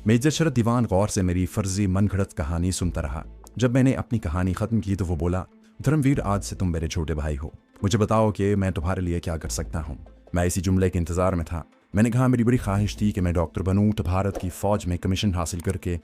Major शरद दीवान गौर से मेरी फर्जी मनगढ़ंत कहानी सुनता रहा। जब मैंने अपनी कहानी खत्म की तो वो बोला, धर्मवीर, आज से तुम मेरे छोटे भाई हो। मुझे बताओ कि मैं तुम्हारे लिए क्या कर सकता हूँ। मैं इसी जुमले के इंतजार में था। मैंने कहा, मेरी बड़ी ख्वाहिश थी कि मैं डॉक्टर बनूं तो भारत की फौज में कमीशन हासिल करके।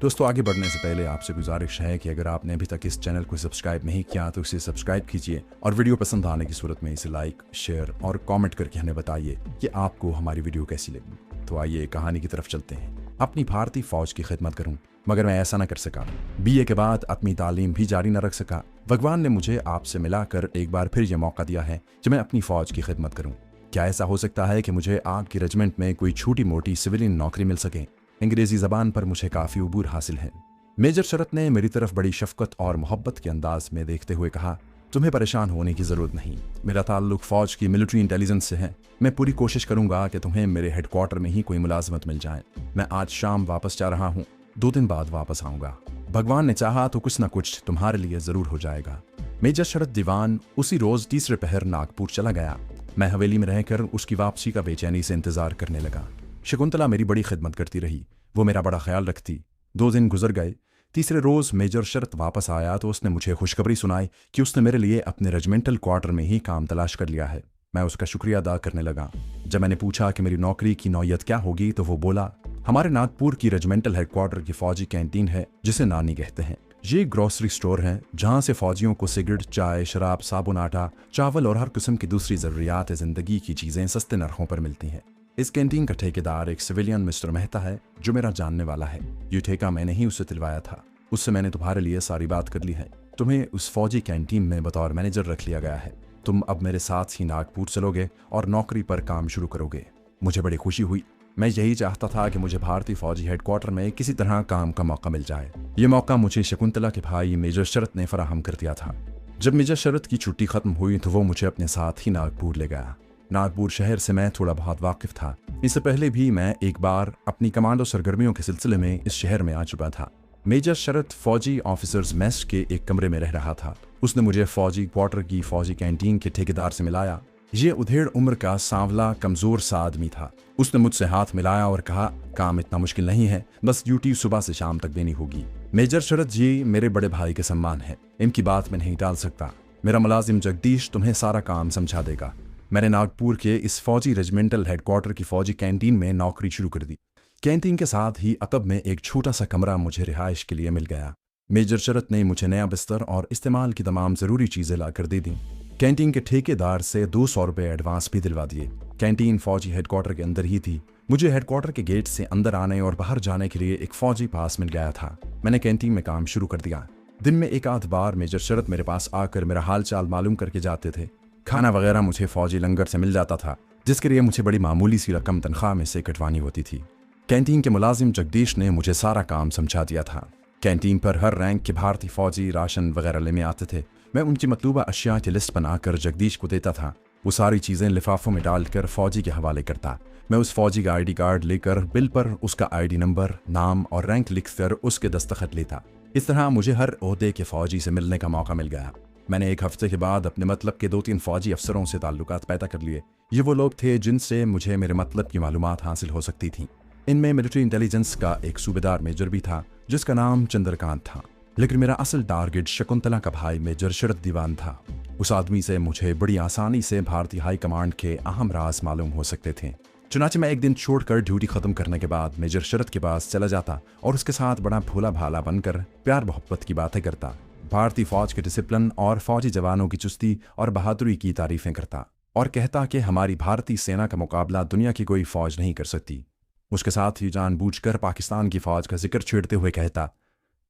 दोस्तों, आगे बढ़ने से पहले आपसे गुजारिश है कि अगर आपने अभी तक इस चैनल को सब्सक्राइब नहीं किया तो इसे सब्सक्राइब कीजिए और वीडियो पसंद आने की सूरत में इसे लाइक, शेयर और कमेंट करके हमें बताइए कि आपको हमारी वीडियो कैसी लगी। तो आइए कहानी की तरफ चलते हैं। अपनी भारतीय फौज की खिदमत करूं, मगर मैं ऐसा न कर सका। बीए के बाद अपनी तालीम भी जारी न रख सका। भगवान ने मुझे आपसे मिलाकर एक बार फिर यह मौका दिया है कि मैं अपनी फौज की खिदमत करूं। क्या ऐसा हो सकता है कि मुझे आपकी रेजिमेंट में कोई छोटी मोटी सिविलियन नौकरी मिल सके? अंग्रेजी जबान पर मुझे काफी उबूर हासिल है। मेजर शरद ने मेरी तरफ बड़ी शफकत और मोहब्बत के अंदाज में देखते हुए कहा, तुम्हें परेशान होने की जरूरत नहीं। मेरा ताल्लुक फौज की मिलिट्री इंटेलिजेंस से है। मैं पूरी कोशिश करूंगा कि तुम्हें मेरे हेडक्वार्टर में ही कोई मुलाजमत मिल जाए। मैं आज शाम वापस जा रहा हूँ, 2 दिन बाद वापस आऊंगा। भगवान ने चाहा तो कुछ न कुछ तुम्हारे लिए जरूर हो जाएगा। मेजर शरद दीवान उसी रोज तीसरे पहर नागपुर चला गया। मैं हवेली में रहकर उसकी वापसी का बेचैनी से इंतजार करने लगा। शकुंतला मेरी बड़ी खिदमत करती रही। वो मेरा बड़ा ख्याल रखती। 2 दिन गुजर गए। तीसरे रोज मेजर शरद वापस आया तो उसने मुझे खुशखबरी सुनाई कि उसने मेरे लिए अपने रेजिमेंटल क्वार्टर में ही काम तलाश कर लिया है। मैं उसका शुक्रिया अदा करने लगा। जब मैंने पूछा कि मेरी नौकरी की नौयत क्या होगी तो वो बोला, हमारे नागपुर की रेजिमेंटल हेडक्वार्टर की फौजी कैंटीन है जिसे नानी कहते हैं। ये ग्रोसरी स्टोर है जहां से फौजियों को सिगरेट, चाय, शराब, साबुन, आटा, चावल और हर किस्म की दूसरी जरूरियात जिंदगी की चीजें सस्ते नरखों पर मिलती हैं। इस कैंटीन का ठेकेदार एक सिविलियन मिस्टर मेहता है जो मेरा जानने वाला है। ये ठेका मैंने ही उससे दिलवाया था। उससे मैंने तुम्हारे लिए सारी बात कर ली है। तुम्हें उस फौजी कैंटीन में बतौर मैनेजर रख लिया गया है। तुम अब मेरे साथ ही नागपुर चलोगे और नौकरी पर काम शुरू करोगे। मुझे बड़ी खुशी हुई। मैं यही चाहता था कि मुझे भारतीय फौजी हेडक्वार्टर में किसी तरह काम का मौका मिल जाए। ये मौका मुझे शकुंतला के भाई मेजर शरद ने फराहम कर दिया था। जब मेजर शरद की छुट्टी खत्म हुई तो वो मुझे अपने साथ ही नागपुर ले गया। नागपुर शहर से मैं थोड़ा बहुत वाकिफ था। इससे पहले भी मैं एक बार अपनी कमांडो सरगर्मियों के सिलसिले में इस शहर में आ चुका था। मेजर शरद फौजी ऑफिसर्स मेस के एक कमरे में रह रहा था। उसने मुझे फौजी क्वार्टर की फौजी कैंटीन के ठेकेदार से मिलाया। ये उधेड़ उम्र का सांवला कमजोर सा आदमी था। उसने मुझसे हाथ मिलाया और कहा, काम इतना मुश्किल नहीं है, बस ड्यूटी सुबह से शाम तक देनी होगी। मेजर शरद जी मेरे बड़े भाई के सम्मान है, इनकी बात मैं नहीं टाल सकता। मेरा मुलाजिम जगदीश तुम्हें सारा काम समझा देगा। मैंने नागपुर के इस फौजी रेजिमेंटल हेडक्वार्टर की फौजी कैंटीन में नौकरी शुरू कर दी। कैंटीन के साथ ही अतब में एक छोटा सा कमरा मुझे रिहाइश के लिए मिल गया। मेजर शरद ने मुझे नया बिस्तर और इस्तेमाल की तमाम जरूरी चीजें लाकर दे दी। कैंटीन के ठेकेदार से 200 रुपये एडवांस भी दिलवा दिए। कैंटीन फौजी हेडक्वार्टर के अंदर ही थी। मुझे हेडक्वार्टर के गेट से अंदर आने और बाहर जाने के लिए एक फौजी पास मिल गया था। मैंने कैंटीन में काम शुरू कर दिया। दिन में एक आध बार मेजर शरद मेरे पास आकर मेरा हाल चाल मालूम करके जाते थे। खाना वगैरह मुझे फौजी लंगर से मिल जाता था, जिसके लिए मुझे बड़ी मामूली सी रकम तनख्वाह में से कटवानी होती थी। कैंटीन के मुलाजिम जगदीश ने मुझे सारा काम समझा दिया था। कैंटीन पर हर रैंक के भारतीय फौजी राशन वगैरह लेने आते थे। मैं उनकी मतलूबा अशिया की लिस्ट बनाकर जगदीश को देता था। वो सारी चीज़ें लिफाफों में डालकर फौजी के हवाले करता। मैं उस फौजी का ID कार्ड लेकर बिल पर उसका ID नंबर, नाम और रैंक लिखकर उसके दस्तखत लेता। इस तरह मुझे हर ओहदे के फौजी से मिलने का मौका मिल गया। मैंने 1 हफ्ते के बाद अपने मतलब के 2-3 फौजी अफसरों से ताल्लुकात पैदा कर लिए। ये वो लोग थे जिनसे मुझे मेरे मतलब की मालूमात हासिल हो सकती थी। इनमें मिलिट्री इंटेलिजेंस का एक सूबेदार मेजर भी था जिसका नाम चंद्रकांत था, लेकिन मेरा असल टारगेट शकुंतला का भाई मेजर शरद दीवान था। उस आदमी से मुझे बड़ी आसानी से भारतीय हाई कमांड के अहम राज मालूम हो सकते थे। चुनाचे मैं एक दिन छोड़कर ड्यूटी खत्म करने के बाद मेजर शरद के पास चला जाता और उसके साथ बड़ा भोला भाला बनकर प्यार मोहब्बत की बातें करता। भारतीय फौज के डिसिप्लिन और फौजी जवानों की चुस्ती और बहादुरी की तारीफें करता और कहता कि हमारी भारतीय सेना का मुकाबला दुनिया की कोई फौज नहीं कर सकती। उसके साथ ही जानबूझकर पाकिस्तान की फौज का जिक्र छेड़ते हुए कहता,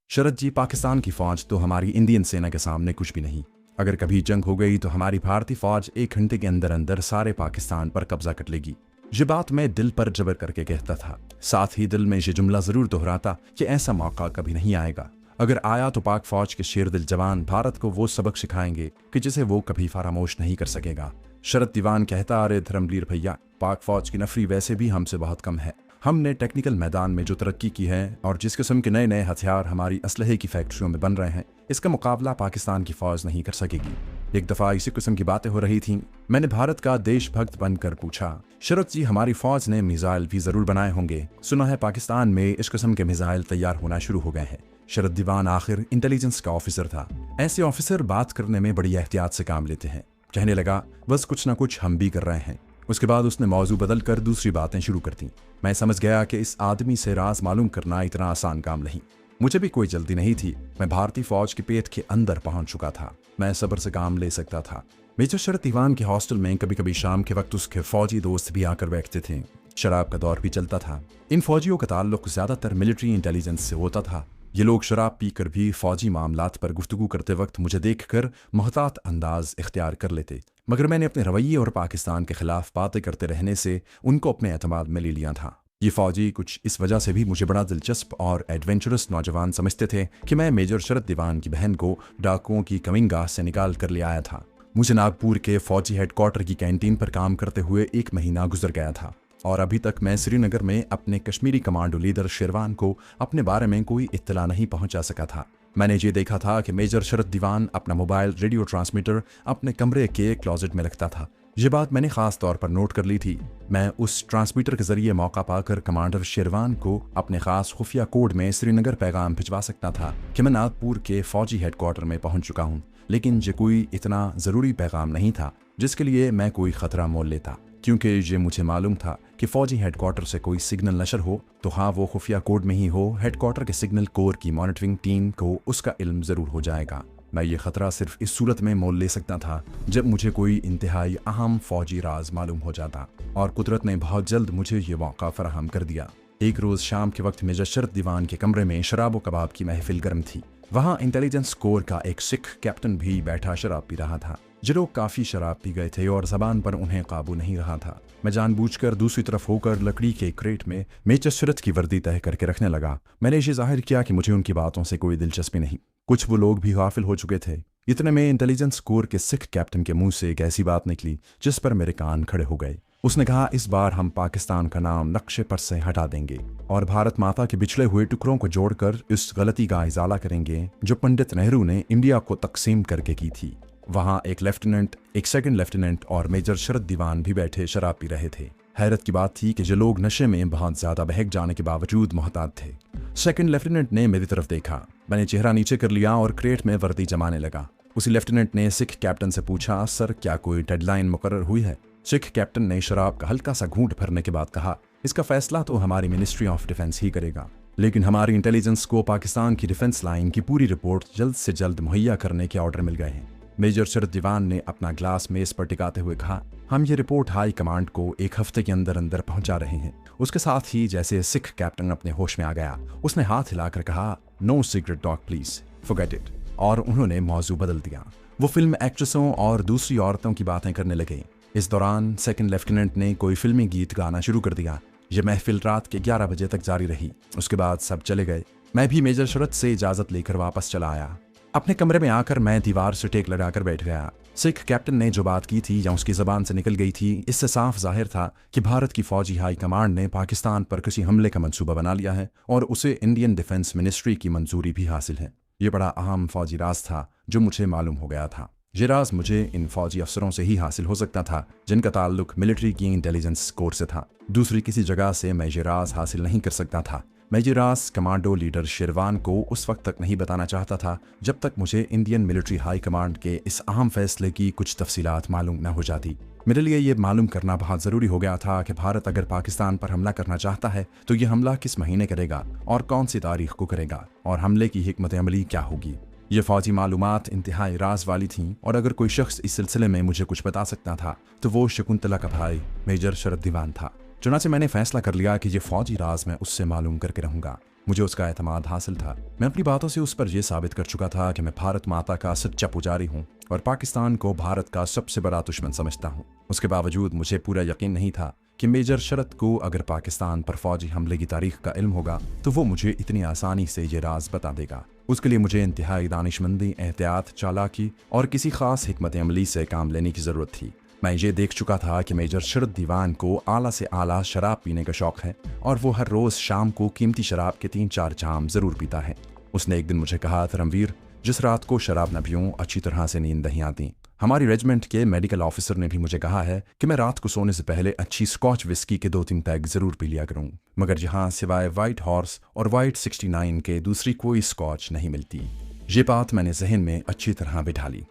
शरद जी, पाकिस्तान की फौज तो हमारी इंडियन सेना के सामने कुछ भी नहीं। अगर कभी जंग हो गई तो हमारी भारतीय फौज 1 घंटे के अंदर अंदर सारे पाकिस्तान पर कब्जा कर लेगी। ये बात मैं दिल पर जबर करके कहता था। साथ ही दिल में ये जुमला जरूर दोहराता कि ऐसा मौका कभी नहीं आएगा। अगर आया तो पाक फौज के शेर दिल जवान भारत को वो सबक सिखाएंगे कि जिसे वो कभी फरामोश नहीं कर सकेगा। शरद दीवान कहता, अरे धर्मवीर भैया, पाक फौज की नफरी वैसे भी हमसे बहुत कम है। हमने टेक्निकल मैदान में जो तरक्की की है और जिस किस्म के नए नए हथियार हमारी असलहे की फैक्ट्रियों में बन रहे हैं, इसका मुकाबला पाकिस्तान की फौज नहीं कर सकेगी। एक दफा इसी किस्म की बातें हो रही थीं। मैंने भारत का देशभक्त बनकर पूछा, शरद जी, हमारी फौज ने मिसाइल भी जरूर बनाए होंगे, सुना है पाकिस्तान में इस किस्म के मिसाइल तैयार होना शुरू हो गए हैं। शरद दीवान आखिर इंटेलिजेंस का ऑफिसर था। ऐसे ऑफिसर बात करने में बड़ी एहतियात से काम लेते हैं। कहने लगा, बस कुछ ना कुछ हम भी कर रहे हैं। उसके बाद उसने मौजू बदल कर दूसरी बातें शुरू कर दी। मैं समझ गया कि इस आदमी से राज मालूम करना इतना आसान काम नहीं। मुझे भी कोई जल्दी नहीं थी। मैं भारतीय फौज के पेट के अंदर पहुंच चुका था। मैं सब्र से काम ले सकता था। मेजर शरद दीवान के हॉस्टल में कभी कभी शाम के वक्त उसके फौजी दोस्त भी आकर बैठते थे। शराब का दौर भी चलता था। इन फौजियों का ताल्लुक ज्यादातर मिलिट्री इंटेलिजेंस से होता था। ये लोग शराब पीकर भी फौजी मामलात पर गुफ्तगू करते वक्त मुझे देखकर मोहतात अंदाज इख्तियार कर लेते, मगर मैंने अपने रवैये और पाकिस्तान के खिलाफ बातें करते रहने से उनको अपने एतमाद में ले लिया था। ये फौजी कुछ इस वजह से भी मुझे बड़ा दिलचस्प और एडवेंचरस नौजवान समझते थे कि मैं मेजर शरद दीवान की बहन को डाकुओं की कमिंगगाह से निकाल कर ले आया था। मुझे नागपुर के फौजी हेडक्वार्टर की कैंटीन पर काम करते हुए 1 महीना गुजर गया था और अभी तक मैं श्रीनगर में अपने कश्मीरी कमांडो लीडर शेरवान को अपने बारे में कोई इत्तला नहीं पहुंचा सका था। मैंने ये देखा था कि मेजर शरद दीवान अपना मोबाइल रेडियो ट्रांसमीटर अपने कमरे के क्लोजेट में रखता था। ये बात मैंने खास तौर पर नोट कर ली थी। मैं उस ट्रांसमीटर के जरिए मौका पाकर कमांडर शेरवान को अपने खास खुफिया कोड में श्रीनगर पैगाम भिजवा सकता था कि मैं नागपुर के फौजी हेडक्वार्टर में पहुंच चुका हूं। लेकिन ये कोई इतना जरूरी पैगाम नहीं था जिसके लिए मैं कोई खतरा मोल लेता, क्योंकि ये मुझे मालूम था कि फौजी हेडक्वार्टर से कोई सिग्नल नशर हो तो हाँ, वो खुफिया कोड में ही हो, हेडक्वार्टर के सिग्नल कोर की मॉनिटरिंग टीम को उसका इल्म जरूर हो जाएगा। मैं ये खतरा सिर्फ इस सूरत में मोल ले सकता था जब मुझे कोई इंतहाई अहम फौजी राज मालूम हो जाता, और कुदरत ने बहुत जल्द मुझे ये मौका फराहम कर दिया। एक रोज शाम के वक्त मेजर शरद दीवान के कमरे में शराब व कबाब की महफिल गर्म थी। वहाँ इंटेलिजेंस कोर का एक सिख कैप्टन भी बैठा शराब पी रहा था। जो लोग काफी शराब पी गए थे और जबान पर उन्हें काबू नहीं रहा था। मैं जानबूझकर दूसरी तरफ होकर लकड़ी के क्रेट में मेजर शरद की वर्दी तय करके रखने लगा। मैंने ये जाहिर किया कि मुझे उनकी बातों से कोई दिलचस्पी नहीं। कुछ वो लोग भी गाफिल हो चुके थे। इतने में इंटेलिजेंस कोर के सिख कैप्टन के मुंह से एक ऐसी बात निकली जिस पर मेरे कान खड़े हो गए। उसने कहा, इस बार हम पाकिस्तान का नाम नक्शे पर से हटा देंगे और भारत माता के बिछड़े हुए टुकड़ों को जोड़कर इस गलती का इजाला करेंगे जो पंडित नेहरू ने इंडिया को तकसीम करके की थी। वहां एक लेफ्टिनेंट, एक सेकंड लेफ्टिनेंट और मेजर शरद दीवान भी बैठे शराब पी रहे थे। हैरत की बात थी कि जो लोग नशे में बहुत ज्यादा बहक जाने के बावजूद मोहतात थे। सेकंड लेफ्टिनेंट ने मेरी तरफ देखा। मैंने चेहरा नीचे कर लिया और क्रेट में वर्दी जमाने लगा। उसी लेफ्टिनेंट ने सिख कैप्टन से पूछा, सर क्या कोई डेडलाइन मुकर्रर हुई है? सिख कैप्टन ने शराब का हल्का सा घूंट भरने के बाद कहा, इसका फैसला तो हमारी मिनिस्ट्री ऑफ डिफेंस ही करेगा, लेकिन हमारी इंटेलिजेंस को पाकिस्तान की डिफेंस लाइन की पूरी रिपोर्ट जल्द से जल्द मुहैया करने के ऑर्डर मिल गए हैं। मेजर शरद दीवान ने अपना ग्लास मेज पर टिकाते हुए कहा, हम ये रिपोर्ट हाई कमांड को 1 हफ्ते के अंदर अंदर पहुंचा रहे हैं। उसके साथ ही जैसे सिख कैप्टन अपने होश में आ गया, उसने हाथ हिलाकर कहा, no secret talk please, forget it, और उन्होंने मौजू बदल दिया। वो फिल्म एक्ट्रेसों और दूसरी औरतों की बातें करने लगे। इस दौरान सेकंड लेफ्टिनेंट ने कोई फिल्मी गीत गाना शुरू कर दिया। यह महफिल रात के 11 बजे तक जारी रही। उसके बाद सब चले गए। मैं भी मेजर शरद से इजाजत लेकर वापस चला आया। अपने कमरे में आकर मैं दीवार से टेक लगाकर बैठ गया। सिख कैप्टन ने जो बात की थी या उसकी जबान से निकल गई थी, इससे साफ जाहिर था कि भारत की फौजी हाई कमांड ने पाकिस्तान पर किसी हमले का मंसूबा बना लिया है और उसे इंडियन डिफेंस मिनिस्ट्री की मंजूरी भी हासिल है। ये बड़ा अहम फौजी राज था जो मुझे मालूम हो गया था। ये राज मुझे इन फौजी अफसरों से ही हासिल हो सकता था जिनका ताल्लुक मिलिट्री की इंटेलिजेंस कोर से था। दूसरी किसी जगह से मैं ये राज हासिल नहीं कर सकता था। मैं ये राज कमांडो लीडर शेरवान को उस वक्त तक नहीं बताना चाहता था जब तक मुझे इंडियन मिलिट्री हाई कमांड के इस अहम फैसले की कुछ तफसीलात मालूम न हो जाती। मेरे लिए ये मालूम करना बहुत ज़रूरी हो गया था कि भारत अगर पाकिस्तान पर हमला करना चाहता है तो ये हमला किस महीने करेगा और कौन सी तारीख को करेगा और हमले की हिकमत अमली क्या होगी। ये फौजी मालूमात इंतहाई राज वाली थीं और अगर कोई शख्स इस सिलसिले में मुझे कुछ बता सकता था तो वो शकुंतला का भाई मेजर शरद दीवान था। चुनाचे मैंने फैसला कर लिया कि ये फौजी राज मैं उससे मालूम करके रहूंगा। मुझे उसका एतमाद हासिल था। मैं अपनी बातों से उस पर यह साबित कर चुका था कि मैं भारत माता का सच्चा पुजारी हूँ और पाकिस्तान को भारत का सबसे बड़ा दुश्मन समझता हूँ। उसके बावजूद मुझे पूरा यकीन नहीं था कि मेजर शरद को अगर पाकिस्तान पर फौजी हमले की तारीख का इल्म होगा तो वो मुझे इतनी आसानी से ये राज बता देगा। उसके लिए मुझे इंतहाई दानिशमंदी, एहतियात, चालाकी और किसी खास हिकमत अमली से काम लेने की ज़रूरत थी। मैं ये देख चुका था कि मेजर शरद दीवान को आला से आला शराब पीने का शौक है और वो हर रोज़ शाम को कीमती शराब के 3-4 जाम ज़रूर पीता है। उसने एक दिन मुझे कहा, धर्मवीर, जिस रात को शराब न पीऊं अच्छी तरह से नींद नहीं आती। हमारी रेजिमेंट के मेडिकल ऑफिसर ने भी मुझे कहा है कि मैं रात को सोने से पहले अच्छी स्कॉच विस्की के 2-3 पैग जरूर पी लिया करूं, मगर यहाँ सिवाय वाइट हॉर्स और वाइट 69 के दूसरी कोई स्कॉच नहीं मिलती। ये बात मैंने जहन में अच्छी तरह बिठा ली।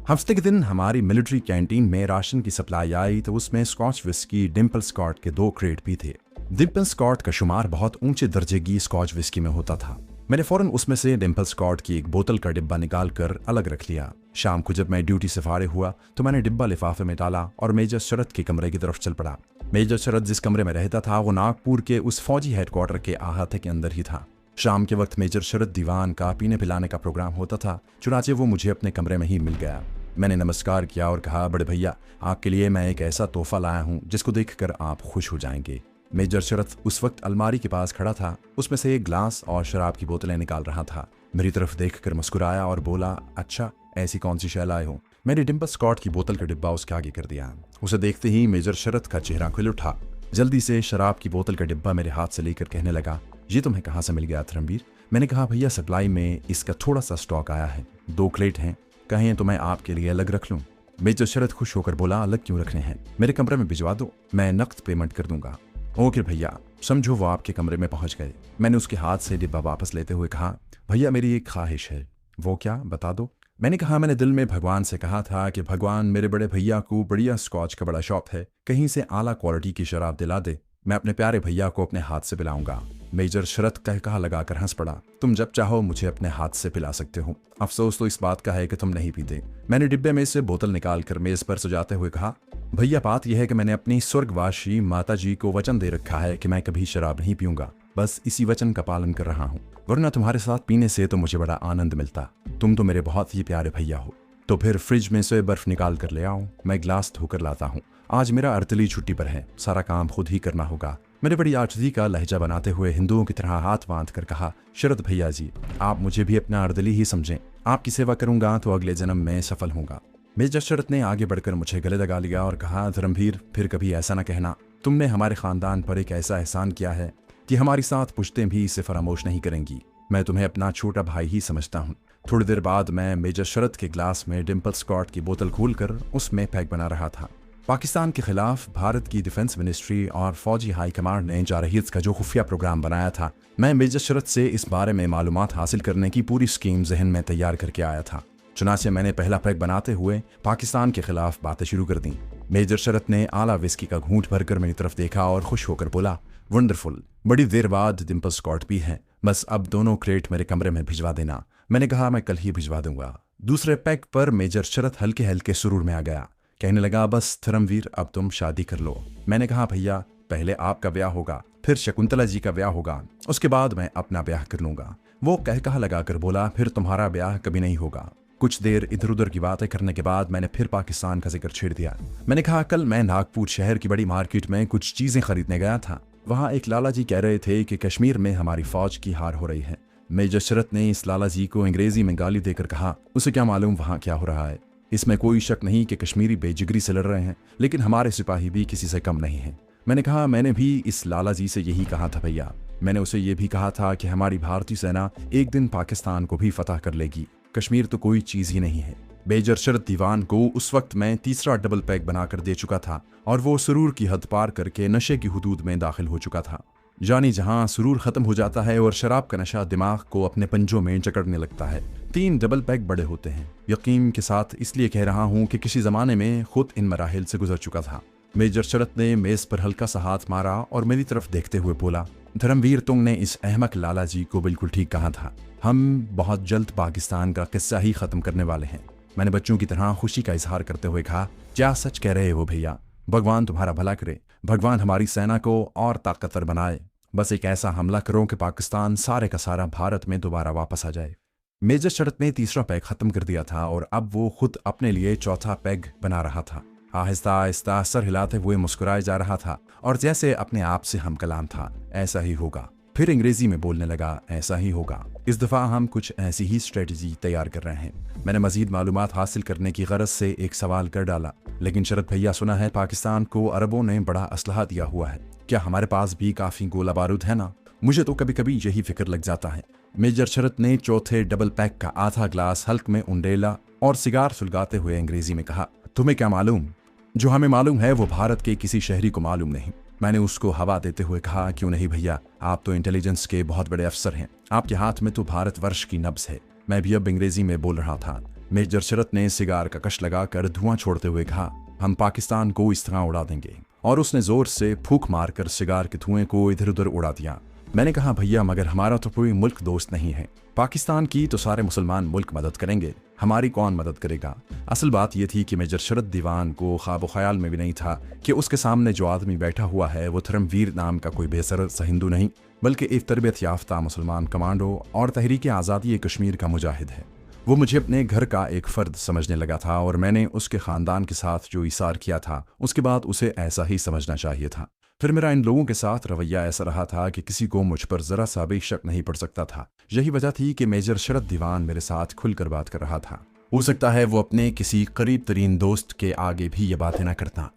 हफ्ते के दिन हमारी मिलिट्री कैंटीन में राशन की सप्लाई आई तो उसमें स्कॉच विस्की डिम्पल स्कॉट के 2 क्रेट भी थे। डिम्पल स्कॉट का शुमार बहुत ऊंचे दर्जे की स्कॉच विस्की में होता था। मैंने फौरन उसमें से डिम्पल स्कॉट की एक बोतल का डिब्बा निकाल कर अलग रख लिया। शाम को जब मैं ड्यूटी से फारिग हुआ तो मैंने डिब्बा लिफाफे में डाला और मेजर शरद के कमरे की तरफ चल पड़ा। मेजर शरद जिस कमरे में रहता था वो नागपुर के उस फौजी हेडक्वार्टर के अहाते के अंदर ही था। शाम के वक्त मेजर शरद दीवान का पीने पिलाने का प्रोग्राम होता था, चुनाचे वो मुझे अपने कमरे में ही मिल गया। मैंने नमस्कार किया और कहा, बड़े भैया आपके लिए मैं एक ऐसा तोहफा लाया हूँ जिसको देखकर आप खुश हो जाएंगे। मेजर शरद उस वक्त अलमारी के पास खड़ा था, उसमें से एक ग्लास और शराब की बोतलें निकाल रहा था। मेरी तरफ देखकर मुस्कुराया और बोला, अच्छा ऐसी कौन सी शै लाए हो? मैंने डिम्पल स्कॉट की बोतल का डिब्बा उसके आगे कर दिया। उसे देखते ही मेजर शरद का चेहरा खुल उठा। जल्दी से शराब की बोतल का डिब्बा मेरे हाथ से लेकर कहने लगा, ये तुम्हें कहाँ से मिल गया धर्मवीर? मैंने कहा, भैया सप्लाई में इसका थोड़ा सा स्टॉक आया है, 2 क्रेट हैं, कहें तो मैं आपके लिए अलग रख लूं। मेजर शरद खुश होकर बोला, अलग क्यों रखने हैं, मेरे कमरे में भिजवा दो, मैं नकद पेमेंट कर दूंगा। ओके भैया, समझो वो आपके कमरे में पहुंच गए। मैंने उसके हाथ से डिब्बा वापस लेते हुए कहा, भैया मेरी एक ख्वाहिश है। वो क्या, बता दो। मैंने कहा, मैंने दिल में भगवान से कहा था कि भगवान मेरे बड़े भैया को बढ़िया स्कॉच का बड़ा शौक है, कहीं से आला क्वालिटी की शराब दिला दे, मैं अपने प्यारे भैया को अपने हाथ से पिलाऊंगा। मेजर शरद कहा लगाकर हंस पड़ा, तुम जब चाहो मुझे अपने हाथ से पिला सकते हो, अफसोस तो इस बात का है कि तुम नहीं पीते। मैंने डिब्बे में से बोतल निकालकर मेज पर सजाते हुए कहा, भैया बात यह है कि मैंने अपनी स्वर्गवासी माता जी को वचन दे रखा है कि मैं कभी शराब नहीं पीऊंगा, बस इसी वचन का पालन कर रहा हूँ, वरना तुम्हारे साथ पीने से तो मुझे बड़ा आनंद मिलता। तुम तो मेरे बहुत ही प्यारे भैया हो। तो फिर फ्रिज में से बर्फ निकाल कर ले आओ, मैं ग्लास धोकर लाता हूँ। आज मेरा अर्तली छुट्टी पर है, सारा काम खुद ही करना होगा। मैंने बड़ी आजजी का लहजा बनाते हुए हिंदुओं की तरह हाथ बांध कर कहा, शरद भैया जी आप मुझे भी अपना अर्दली ही समझें, आपकी सेवा करूंगा तो अगले जन्म में सफल होऊंगा। मेजर शरद ने आगे बढ़कर मुझे गले लगा लिया और कहा, धर्मवीर फिर कभी ऐसा ना कहना, तुमने हमारे खानदान पर एक ऐसा एहसान किया है कि हमारी साथ पुश्तें भी इसे फरामोश नहीं करेंगी। मैं तुम्हें अपना छोटा भाई ही समझता हूँ। थोड़ी देर बाद मैं मेजर शरद के ग्लास में डिम्पल स्कॉट की बोतल खोलकर उसमें पैक बना रहा था। पाकिस्तान के खिलाफ भारत की डिफेंस मिनिस्ट्री और फौजी हाई कमांड ने जारहीत का जो खुफिया प्रोग्राम बनाया था, मैं मेजर शरद से इस बारे में मालूमात हासिल करने की पूरी स्कीम जहन में तैयार करके आया था। चुनाचे मैंने पहला पैक बनाते हुए पाकिस्तान के खिलाफ बातें शुरू कर दी। मेजर शरद ने आला विस्की का घूंट भरकर मेरी तरफ देखा और खुश होकर बोला, वंडरफुल, बड़ी देर बाद डिम्पल स्कॉट भी है, बस अब दोनों क्रेट मेरे कमरे में भिजवा देना। मैंने कहा, मैं कल ही भिजवा दूंगा। दूसरे पैक पर मेजर शरद हल्के हल्के सुरूर में आ गया, कहने लगा, बस धर्मवीर अब तुम शादी कर लो। मैंने कहा, भैया पहले आपका ब्याह होगा, फिर शकुंतला जी का ब्याह होगा, उसके बाद मैं अपना ब्याह कर लूंगा। वो कहा लगाकर बोला, फिर तुम्हारा ब्याह कभी नहीं होगा। कुछ देर इधर उधर की बातें करने के बाद मैंने फिर पाकिस्तान का जिक्र छेड़ दिया। मैंने कहा, कल मैं नागपुर शहर की बड़ी मार्केट में कुछ चीजें खरीदने गया था। वहाँ एक लाला जी कह रहे थे कि कश्मीर में हमारी फौज की हार हो रही है। मेजर शरद ने इस लाला जी को अंग्रेजी में गाली देकर कहा, उसे क्या मालूम वहाँ क्या हो रहा है। इसमें कोई शक नहीं कि कश्मीरी बेजिगरी से लड़ रहे हैं, लेकिन हमारे सिपाही भी किसी से कम नहीं हैं। मैंने कहा, मैंने भी इस लाला जी से यही कहा था भैया। मैंने उसे ये भी कहा था कि हमारी भारतीय सेना एक दिन पाकिस्तान को भी फतह कर लेगी, कश्मीर तो कोई चीज ही नहीं है। मेजर शरद दीवान को उस वक्त मैं तीसरा डबल पैक बनाकर दे चुका था और वो सुरूर की हद पार करके नशे की हुदूद में दाखिल हो चुका था। यानी जहां सुरूर खत्म हो जाता है और शराब का नशा दिमाग को अपने पंजों में जकड़ने लगता है, 3 डबल पैक बड़े होते हैं। यकीन के साथ इसलिए कह रहा हूं कि किसी जमाने में खुद इन मराहिल से गुजर चुका था। मेजर शरद ने मेज पर हल्का सा हाथ मारा और मेरी तरफ देखते हुए बोला, धर्मवीर तुमने इस अहमक लाला जी को बिल्कुल ठीक कहा था। हम बहुत जल्द पाकिस्तान का किस्सा ही खत्म करने वाले हैं। मैंने बच्चों की तरह खुशी का इजहार करते हुए कहा, क्या सच कह रहे हो भैया? भगवान तुम्हारा भला करे, भगवान हमारी सेना को और ताकतवर बनाए। बस एक ऐसा हमला करो कि पाकिस्तान सारे का सारा भारत में दोबारा वापस आ जाए। मेजर शरद ने तीसरा पैग खत्म कर दिया था और अब वो खुद अपने लिए चौथा पैग बना रहा था। आहिस्ता आहिस्ता सर हिलाते हुए मुस्कुराए जा रहा था और जैसे अपने आप से हम कलाम था, ऐसा ही होगा। फिर अंग्रेजी में बोलने लगा, ऐसा ही होगा। इस दफ़ा हम कुछ ऐसी ही स्ट्रेटजी तैयार कर रहे हैं। मैंने मजीद मालूमात हासिल करने की गरज से एक सवाल कर डाला, लेकिन शरद भैया सुना है पाकिस्तान को अरबों ने बड़ा असलहा दिया हुआ है, क्या हमारे पास भी काफ़ी गोला बारूद है ना? मुझे तो कभी कभी यही फिक्र लग जाता है। मेजर शरत ने चौथे डबल पैक का आधा ग्लास हल्क में उंडेला और सिगार सुलगाते हुए अंग्रेजी में कहा, तुम्हें क्या मालूम? जो हमें मालूम है वो भारत के किसी शहरी को मालूम नहीं। मैंने उसको हवा देते हुए कहा, क्यों नहीं भैया, आप तो इंटेलिजेंस के बहुत बड़े अफसर हैं, आपके हाथ में तो भारतवर्ष की नब्ज है। मैं भी अब अंग्रेजी में बोल रहा था। मेजर शरत ने सिगार का कश लगाकर धुआं छोड़ते हुए कहा, हम पाकिस्तान को इस तरह उड़ा देंगे। और उसने जोर से फूंक मारकर सिगार के धुएं को इधर उधर उड़ा दिया। मैंने कहा, भैया मगर हमारा तो कोई मुल्क दोस्त नहीं है। पाकिस्तान की तो सारे मुसलमान मुल्क मदद करेंगे, हमारी कौन मदद करेगा? असल बात यह थी कि मेजर शरत दीवान को ख्वाब ख्याल में भी नहीं था कि उसके सामने जो आदमी बैठा हुआ है वो धर्मवीर नाम का कोई बेसर सा हिंदू नहीं, बल्कि एक तरबियत याफ्ता मुसलमान कमांडो और तहरीक आज़ादी कश्मीर का मुजाहिद है। वो मुझे अपने घर का एक फ़र्द समझने लगा था और मैंने उसके ख़ानदान के साथ जो इशार किया था उसके बाद उसे ऐसा ही समझना चाहिए था। फिर मेरा इन लोगों के साथ रवैया ऐसा रहा था कि किसी को मुझ पर ज़रा सा भी शक नहीं पड़ सकता था। यही वजह थी कि मेजर शरत दीवान मेरे साथ खुलकर बात कर रहा था। हो सकता है वो अपने किसी करीब तरीन दोस्त के आगे भी ये बातें न करता।